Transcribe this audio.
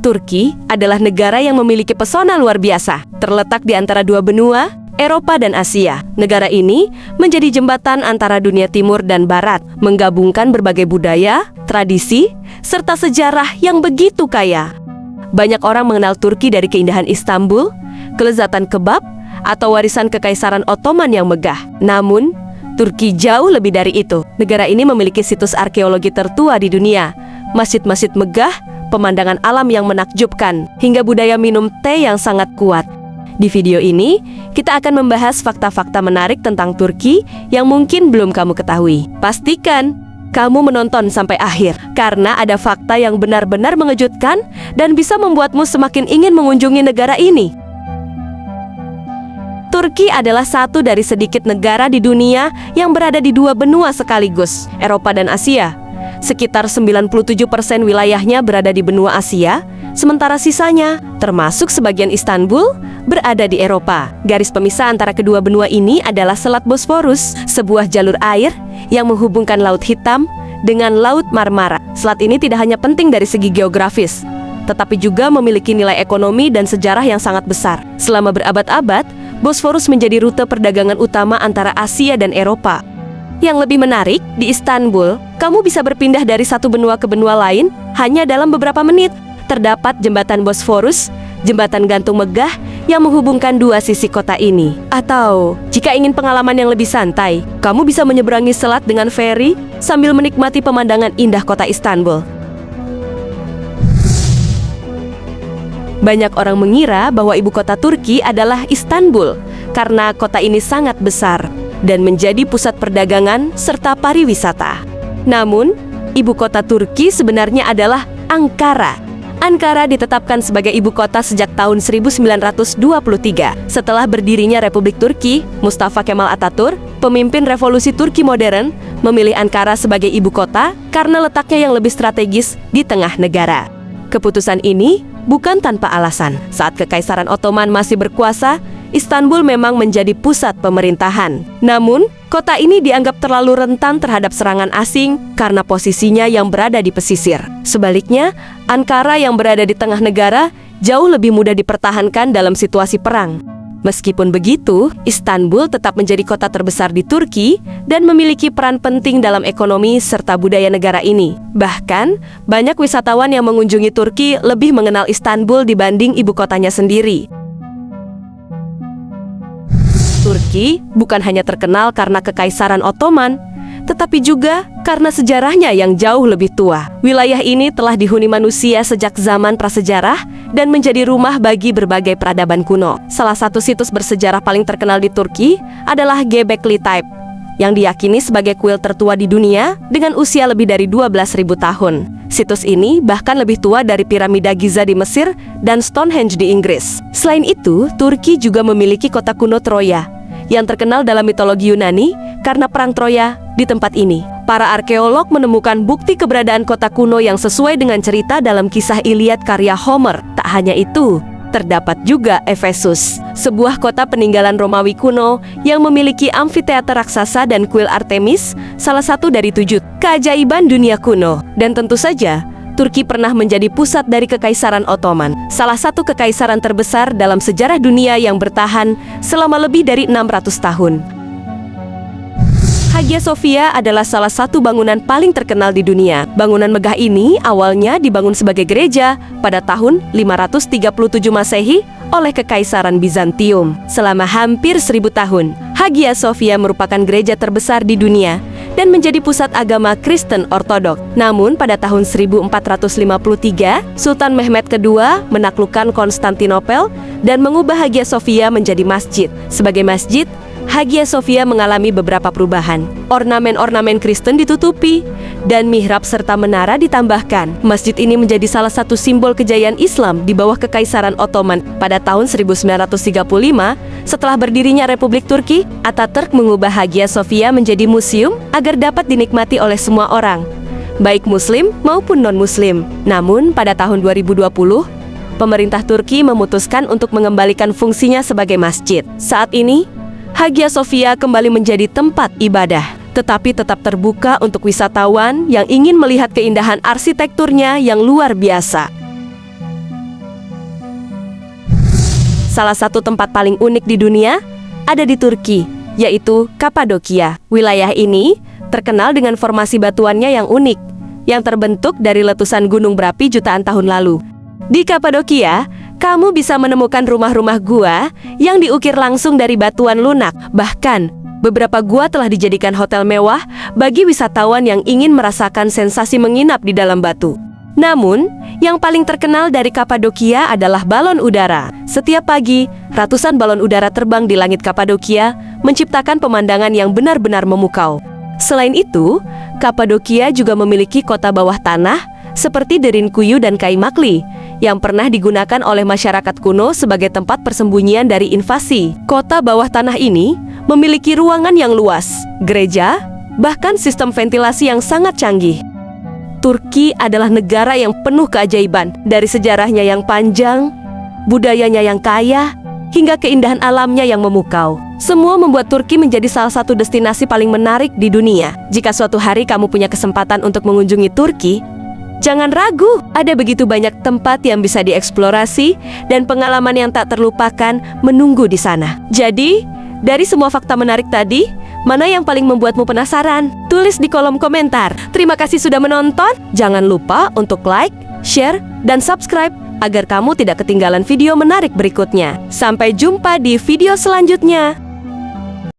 Turki adalah negara yang memiliki pesona luar biasa. Terletak di antara dua benua, Eropa dan Asia. Negara ini menjadi jembatan antara dunia timur dan barat, menggabungkan berbagai budaya, tradisi, serta sejarah yang begitu kaya. Banyak orang mengenal Turki dari keindahan Istanbul, kelezatan kebab, atau warisan Kekaisaran Ottoman yang megah. Namun, Turki jauh lebih dari itu. Negara ini memiliki situs arkeologi tertua di dunia, masjid-masjid megah, pemandangan alam yang menakjubkan, hingga budaya minum teh yang sangat kuat. Di video ini, kita akan membahas fakta-fakta menarik tentang Turki yang mungkin belum kamu ketahui. Pastikan kamu menonton sampai akhir, karena ada fakta yang benar-benar mengejutkan dan bisa membuatmu semakin ingin mengunjungi negara ini. Turki adalah satu dari sedikit negara di dunia yang berada di dua benua sekaligus, Eropa dan Asia. Sekitar 97% wilayahnya berada di benua Asia, sementara sisanya, termasuk sebagian Istanbul, berada di Eropa. Garis pemisah antara kedua benua ini adalah Selat Bosforus, sebuah jalur air yang menghubungkan Laut Hitam dengan Laut Marmara. Selat ini tidak hanya penting dari segi geografis, tetapi juga memiliki nilai ekonomi dan sejarah yang sangat besar. Selama berabad-abad, Bosforus menjadi rute perdagangan utama antara Asia dan Eropa. Yang lebih menarik, di Istanbul, kamu bisa berpindah dari satu benua ke benua lain hanya dalam beberapa menit. Terdapat jembatan Bosforus, jembatan gantung megah yang menghubungkan dua sisi kota ini. Atau, jika ingin pengalaman yang lebih santai, kamu bisa menyeberangi selat dengan feri sambil menikmati pemandangan indah kota Istanbul. Banyak orang mengira bahwa ibu kota Turki adalah Istanbul karena kota ini sangat besar dan menjadi pusat perdagangan serta pariwisata. Namun, ibu kota Turki sebenarnya adalah Ankara. Ankara ditetapkan sebagai ibu kota sejak tahun 1923. Setelah berdirinya Republik Turki, Mustafa Kemal Atatürk, pemimpin revolusi Turki modern, memilih Ankara sebagai ibu kota karena letaknya yang lebih strategis di tengah negara. Keputusan ini bukan tanpa alasan. Saat Kekaisaran Ottoman masih berkuasa, Istanbul memang menjadi pusat pemerintahan. Namun, kota ini dianggap terlalu rentan terhadap serangan asing karena posisinya yang berada di pesisir. Sebaliknya, Ankara yang berada di tengah negara jauh lebih mudah dipertahankan dalam situasi perang. Meskipun begitu, Istanbul tetap menjadi kota terbesar di Turki dan memiliki peran penting dalam ekonomi serta budaya negara ini. Bahkan, banyak wisatawan yang mengunjungi Turki lebih mengenal Istanbul dibanding ibu kotanya sendiri. Turki bukan hanya terkenal karena Kekaisaran Ottoman, tetapi juga karena sejarahnya yang jauh lebih tua. Wilayah ini telah dihuni manusia sejak zaman prasejarah dan menjadi rumah bagi berbagai peradaban kuno. Salah satu situs bersejarah paling terkenal di Turki adalah Göbekli Tepe, yang diyakini sebagai kuil tertua di dunia dengan usia lebih dari 12.000 tahun. Situs ini bahkan lebih tua dari piramida Giza di Mesir dan Stonehenge di Inggris. Selain itu, Turki juga memiliki kota kuno Troya, yang terkenal dalam mitologi Yunani karena perang Troya di tempat ini. Para arkeolog menemukan bukti keberadaan kota kuno yang sesuai dengan cerita dalam kisah Iliad karya Homer. Tak hanya itu, terdapat juga Efesus, sebuah kota peninggalan Romawi kuno yang memiliki amfiteater raksasa dan kuil Artemis, salah satu dari 7 keajaiban dunia kuno. Dan tentu saja, Turki pernah menjadi pusat dari Kekaisaran Ottoman, salah satu kekaisaran terbesar dalam sejarah dunia yang bertahan selama lebih dari 600 tahun. Hagia Sophia adalah salah satu bangunan paling terkenal di dunia. Bangunan megah ini awalnya dibangun sebagai gereja pada tahun 537 Masehi oleh Kekaisaran Bizantium. Selama hampir 1000 tahun, Hagia Sophia merupakan gereja terbesar di dunia dan menjadi pusat agama Kristen Ortodok. Namun pada tahun 1453, Sultan Mehmed II menaklukkan Konstantinopel dan mengubah Hagia Sophia menjadi masjid. Sebagai masjid, Hagia Sophia mengalami beberapa perubahan. Ornamen-ornamen Kristen ditutupi dan mihrab serta menara ditambahkan. Masjid ini menjadi salah satu simbol kejayaan Islam di bawah Kekaisaran Ottoman. Pada tahun 1935, setelah berdirinya Republik Turki, Atatürk mengubah Hagia Sophia menjadi museum agar dapat dinikmati oleh semua orang, baik Muslim maupun non-Muslim. Namun pada tahun 2020, pemerintah Turki memutuskan untuk mengembalikan fungsinya sebagai masjid. Saat ini, Hagia Sophia kembali menjadi tempat ibadah. tetapi tetap terbuka untuk wisatawan yang ingin melihat keindahan arsitekturnya yang luar biasa. Salah satu tempat paling unik di dunia ada di Turki, yaitu Kapadokia. Wilayah ini terkenal dengan formasi batuannya yang unik, yang terbentuk dari letusan gunung berapi jutaan tahun lalu. Di Kapadokia, kamu bisa menemukan rumah-rumah gua yang diukir langsung dari batuan lunak. Bahkan, beberapa gua telah dijadikan hotel mewah bagi wisatawan yang ingin merasakan sensasi menginap di dalam batu. Namun, yang paling terkenal dari Kapadokia adalah balon udara. Setiap pagi, ratusan balon udara terbang di langit Kapadokia, menciptakan pemandangan yang benar-benar memukau. Selain itu, Kapadokia juga memiliki kota bawah tanah seperti Derinkuyu dan Kaymakli yang pernah digunakan oleh masyarakat kuno sebagai tempat persembunyian dari invasi. Kota bawah tanah ini memiliki ruangan yang luas, gereja, bahkan sistem ventilasi yang sangat canggih. Turki adalah negara yang penuh keajaiban, dari sejarahnya yang panjang, budayanya yang kaya, hingga keindahan alamnya yang memukau. Semua membuat Turki menjadi salah satu destinasi paling menarik di dunia. Jika suatu hari kamu punya kesempatan untuk mengunjungi Turki, jangan ragu, ada begitu banyak tempat yang bisa dieksplorasi dan pengalaman yang tak terlupakan menunggu di sana. Jadi, dari semua fakta menarik tadi, mana yang paling membuatmu penasaran? Tulis di kolom komentar. Terima kasih sudah menonton. Jangan lupa untuk like, share, dan subscribe agar kamu tidak ketinggalan video menarik berikutnya. Sampai jumpa di video selanjutnya.